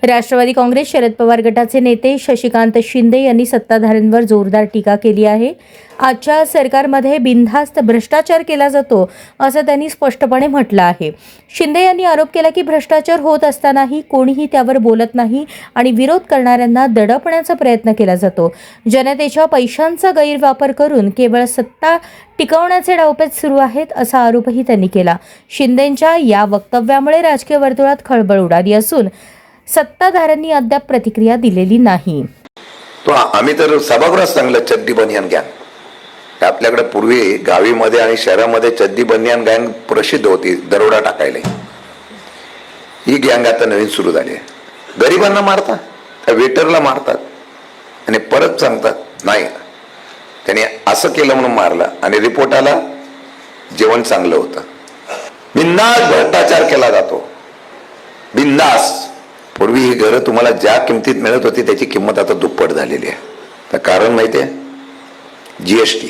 राष्ट्रवादी काँग्रेस शरद पवार गटाचे नेते शशिकांत शिंदे यांनी सत्ताधाऱ्यांवर जोरदार टीका केली आहे। आजच्या सरकारमध्ये बिनधास्त भ्रष्टाचार केला जातो असं त्यांनी स्पष्टपणे म्हटलं आहे। शिंदे यांनी आरोप केला की भ्रष्टाचार होत असतानाही कोणीही त्यावर बोलत नाही आणि विरोध करणाऱ्यांना दडपण्याचा प्रयत्न केला जातो। जनतेच्या पैशांचा गैरवापर करून केवळ सत्ता टिकवण्याचे डावपेच सुरू आहेत असा आरोपही त्यांनी केला। शिंदेंच्या या वक्तव्यामुळे राजकीय वर्तुळात खळबळ उडाली असून सत्ताधाऱ्यांनी अद्याप प्रतिक्रिया दिलेली नाही। तो आम्ही तर सभागृहात सांगलं चड्डी बनियान गँग आपल्याकडे पूर्वी गावीमध्ये आणि शहरामध्ये चड्डी बनियान गँग प्रसिद्ध होती दरोडा टाकायला। ही गँग आता नवीन सुरू झाली आहे। गरिबांना मारतात, त्या वेटरला मारतात आणि परत सांगतात नाही त्याने असं केलं म्हणून मारलं आणि रिपोर्ट आला जेवण चांगलं होतं। बिनधास्त भ्रष्टाचार केला जातो, बिनधास्त। पूर्वी ही घरं तुम्हाला ज्या किमतीत मिळत होती त्याची किंमत आता दुप्पट झालेली आहे। तर कारण माहिती आहे, जीएसटी।